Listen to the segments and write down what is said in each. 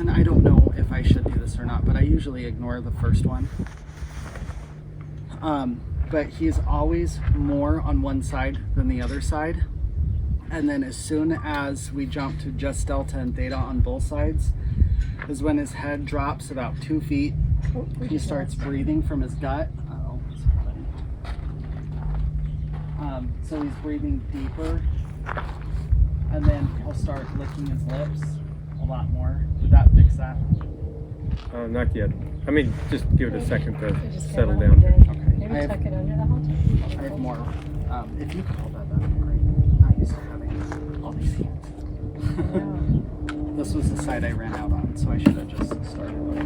and I don't know if I should do this or not, but I usually ignore the first one. But he's always more on one side than the other side. And then as soon as we jump to just delta and theta on both sides is when his head drops about 2 feet. He starts breathing from his gut. So he's breathing deeper, and then he'll start licking his lips a lot more. Did that fix that? Not yet. I mean, just give it a second to Just settle get down. under. Okay. Maybe tuck it under the halter. I have more. If you could hold that, that'd be great. Not used to having all these hands. Yeah. This was the side I ran out on, so I should have just started with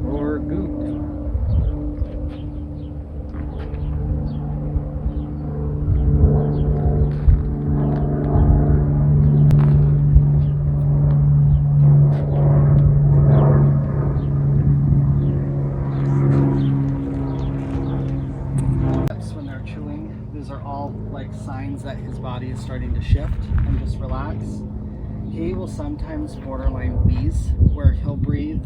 Or goot. when they're chewing. These are all like signs that his body is starting to shift and just relax. He will sometimes borderline wheeze, where he'll breathe,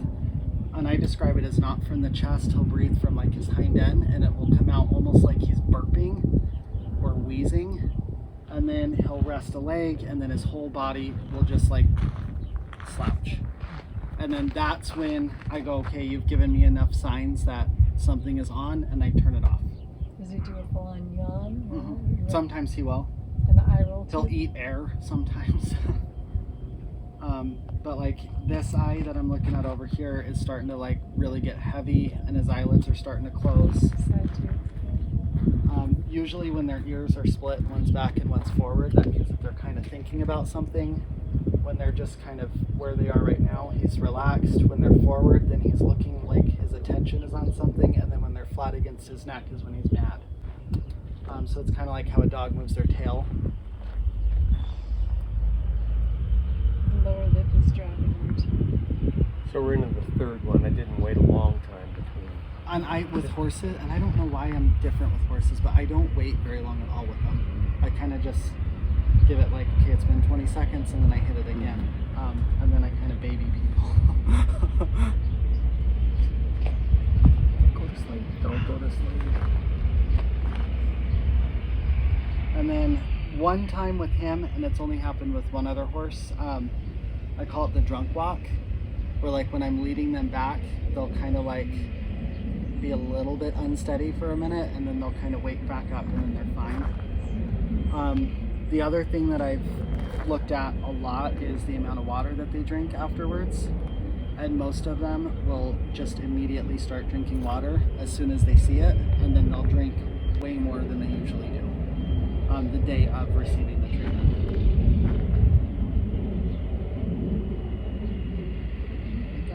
and I describe it as not from the chest. He'll breathe from like his hind end, and it will come out almost like he's burping or wheezing. And then he'll rest a leg, and then his whole body will just like slouch. And then that's when I go, okay, you've given me enough signs that something is on, and I turn it off. Does he do a full-on yawn? Mm-hmm. Sometimes he will. And the eye roll He'll too? eat air sometimes. But like this eye that I'm looking at over here is starting to like really get heavy, and his eyelids are starting to close. Side too. Usually when their ears are split, one's back and one's forward, that means that they're kind of thinking about something. When they're just kind of where they are right now, he's relaxed. When they're forward, then he's looking like his attention is on something, and then when they're flat against his neck is when he's mad. So it's kind of like how a dog moves their tail. The lower lip is dropping here too. So we're into the third one. I didn't wait a long time between. And with horses, and I don't know why I'm different with horses, but I don't wait very long at all with them. I kind of just give it like, okay, it's been 20 seconds, and then I hit it again. And then I kind of baby people. Go to sleep. Don't go to sleep. And then one time with him, and it's only happened with one other horse, I call it the drunk walk, where like when I'm leading them back, they'll kind of like be a little bit unsteady for a minute, and then they'll kind of wake back up, and then they're fine. The other thing that I've looked at a lot is the amount of water that they drink afterwards, and most of them will just immediately start drinking water as soon as they see it, and then they'll drink way more than they usually do the day of receiving the treatment. A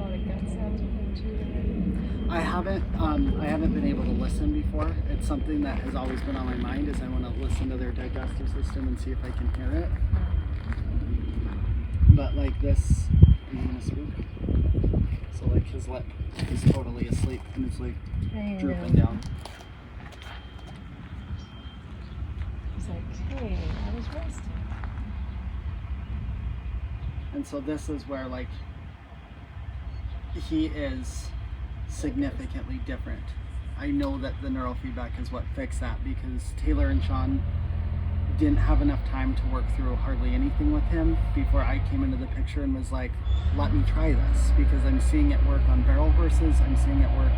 lot of gut sounds with him too. I haven't been able to listen before. It's something that has always been on my mind, is I want to listen to their digestive system and see if I can hear it. But like this, he's gonna swoop. So like his lip is totally asleep, and it's like drooping down. He's like, hey, I was resting. And so this is where like he is significantly different. I know that the neurofeedback is what fixed that, because Taylor and Sean didn't have enough time to work through hardly anything with him before I came into the picture and was like, let me try this, because I'm seeing it work on barrel horses. I'm seeing it work.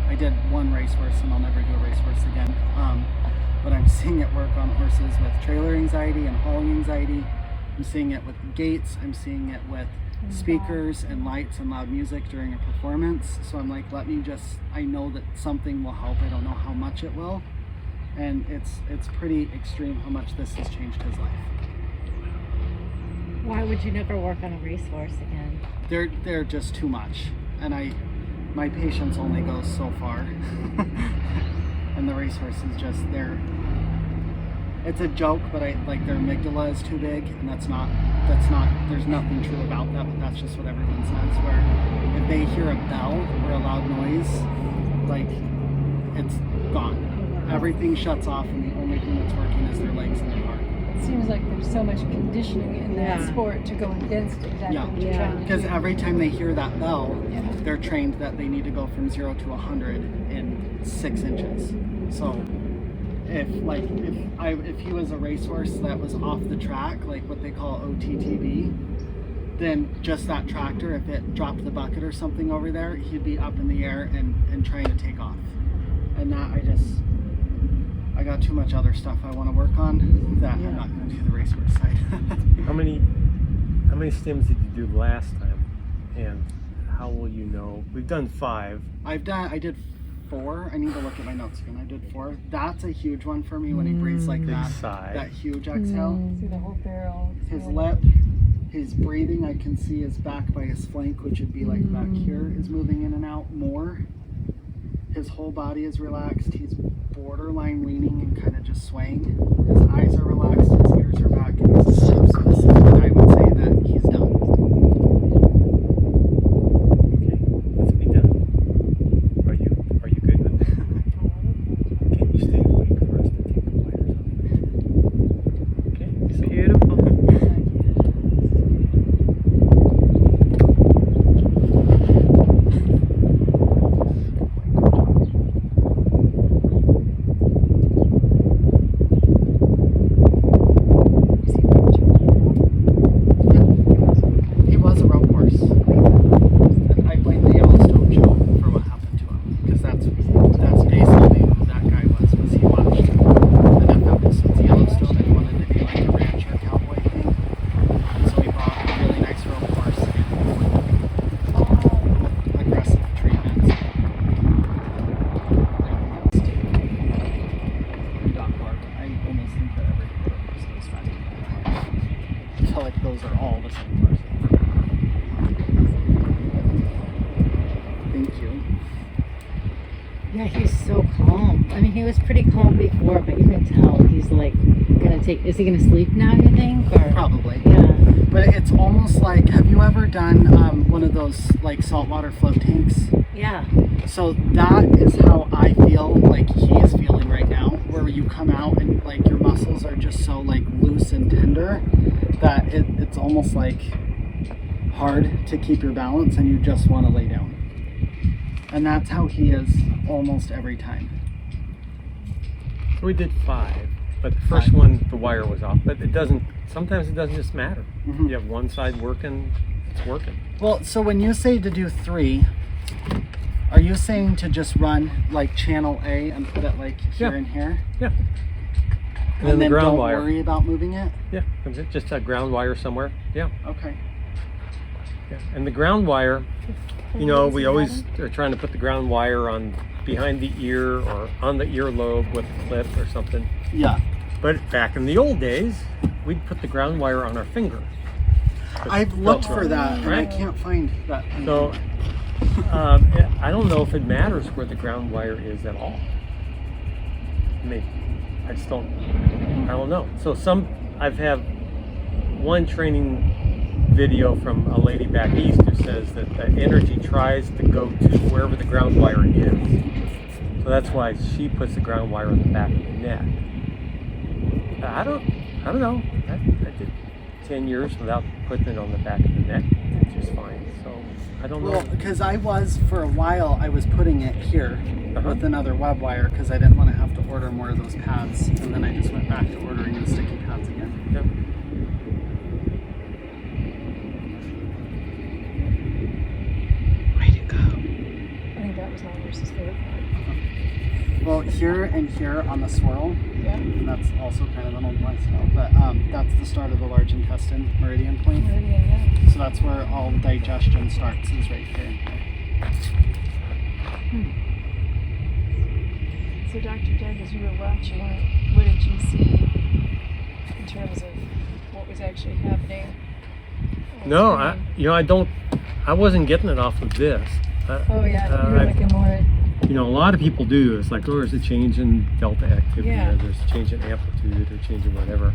I did one racehorse, and I'll never do a racehorse again. But I'm seeing it work on horses with trailer anxiety and hauling anxiety. I'm seeing it with gaits. I'm seeing it with speakers and lights and loud music during a performance. So I'm like, let me just, I know that something will help. I don't know how much it will. And it's pretty extreme how much this has changed his life. Why would you never work on a racehorse again? They're just too much. And my patience only goes so far. And the racehorse is just, it's a joke, but their amygdala is too big, and that's not, there's nothing true about that, but that's just what everyone says, where if they hear a bell or a loud noise, like, it's gone. Everything shuts off, and the only thing that's working is their legs and their heart. It seems like there's so much conditioning in that Yeah. sport to go against exactly Yeah. what you're Yeah. trying to Because do. every time they hear that bell, Yeah. they're trained that they need to go from 0 to 100 in 6 inches. So if he was a racehorse that was off the track, like what they call OTTB, then just that tractor, if it dropped the bucket or something over there, he'd be up in the air and trying to take off. And that I got too much other stuff I want to work on that I'm not going to do the racehorse side. How many stims did you do last time? And how will you know? We've done 5. I did 4. I need to look at my notes again. I did 4. That's a huge one for me when he breathes like Big that. sigh. That huge exhale. See the whole barrel. His lip, his breathing, I can see his back by his flank, which would be like back here, is moving in and out more. His whole body is relaxed. He's borderline leaning and kind of just swaying. His eyes are relaxed, his ears are back, and he's so specific. And I would say that he's done. Okay, let's be done. Are you good with that? Can you stay awake for us to take the wires off? Okay, so Beautiful. He was a rope horse. I blame the Yellowstone show for what happened to him, because that's basically who that guy was he watched enough episodes of Yellowstone and wanted to be like a rancher cowboy thing. So he bought a really nice rope horse and aggressive treatments. Dog bark. I almost think that every rope horse is fast. I feel like those are all the same horse. Thank you. Yeah, he's so calm. I mean, he was pretty calm before, but you can tell he's like gonna take. Is he gonna sleep now? You think? Or Probably. yeah. But it's almost like, have you ever done one of those like saltwater float tanks? Yeah. So that is how I feel like he is feeling right now, where you come out and like your muscles are just so like loose and tender that it's almost like hard to keep your balance and you just want to lay down. And that's how he is almost every time. So we did 5, but the first one the wire was off. But it doesn't. Sometimes it doesn't just matter. Mhm. You have one side working, it's working. Well, so when you say to do 3, are you saying to just run like channel A and put it like here Yeah. and here? Yeah. And then the then ground don't wire. worry about moving it? Yeah, just a ground wire somewhere. Yeah. Okay. Yeah. And the ground wire, you know, we always are trying to put the ground wire on behind the ear or on the earlobe with a clip or something. Yeah. But back in the old days, we'd put the ground wire on our finger. I've looked for Velcro, that and I right? can't find that. So I don't know if it matters where the ground wire is at all. Maybe. I just don't. I don't know. So I've had one training video from a lady back east who says that the energy tries to go to wherever the ground wire is. So that's why she puts the ground wire on the back of the neck. I don't know. I did 10 years without putting it on the back of the neck, just fine. So I don't know. Well, because for a while, I was putting it here Uh-huh. with another web wire because I didn't want to have to order more of those pads. And then I just went back to ordering the sticky pads again. Yep. Way to go. I think that was my nurse's favorite part. Well, here and here on the swirl, Yeah. and that's also kind of an old lifestyle, but that's the start of the large intestine meridian point. Meridian, yeah. So that's where all digestion starts, is right here. So Dr. Doug, as you were watching, what did you see in terms of what was actually happening? No, I wasn't getting it off of this. Oh yeah, you were looking more at... You know, a lot of people do. It's like, oh, there's a change in delta activity, Yeah. or there's a change in amplitude, or change in whatever.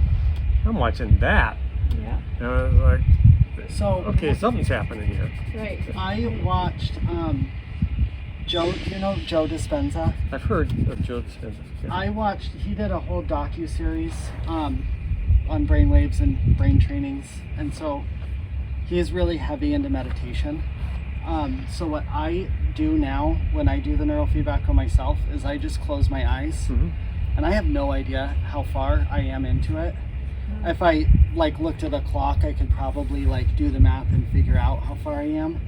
I'm watching that. Yeah, And I was like, So, okay, something's happening here. right. I watched Joe, you know Joe Dispenza? I've heard of Joe Dispenza. Yeah. He did a whole docu-series on brainwaves and brain trainings, and so he is really heavy into meditation. So what I do now when I do the neurofeedback on myself is I just close my eyes, and I have no idea how far I am into it. If I like looked at a clock, I could probably like do the math and figure out how far I am.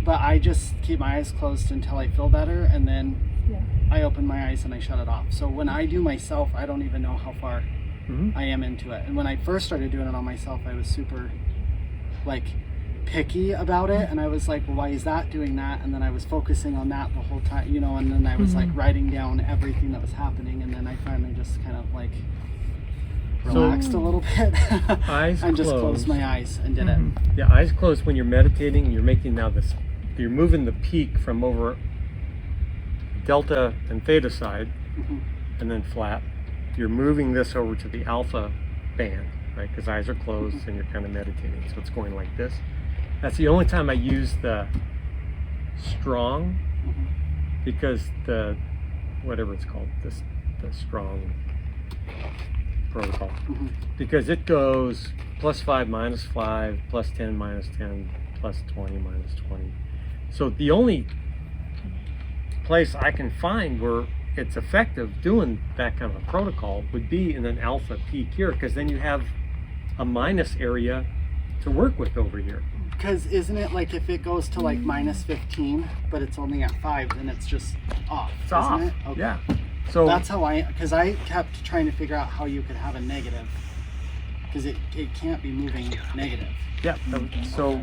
But I just keep my eyes closed until I feel better, and then I open my eyes and I shut it off. So when I do myself, I don't even know how far I am into it. And when I first started doing it on myself, I was super like picky about it, and I was like, well, why is that doing that? And then I was focusing on that the whole time, you know, and then I was like writing down everything that was happening, and then I finally just kind of like relaxed a little bit Eyes and just closed. closed my eyes and did it. Yeah, eyes closed when you're meditating. You're making now this. You're moving the peak from over delta and theta side, and then flat. You're moving this over to the alpha band, right? Because eyes are closed and you're kind of meditating. So it's going like this. That's the only time I use the strong, because the whatever it's called, the strong protocol, because it goes +5 -5 +10 -10 +20 -20. So the only place I can find where it's effective doing that kind of a protocol would be in an alpha peak here, because then you have a minus area to work with over here. Because isn't it like if it goes to like -15, but it's only at 5, then it's just off? It's isn't off. It? Okay. Yeah. So That's how because I kept trying to figure out how you could have a negative, because it can't be moving negative. yeah. So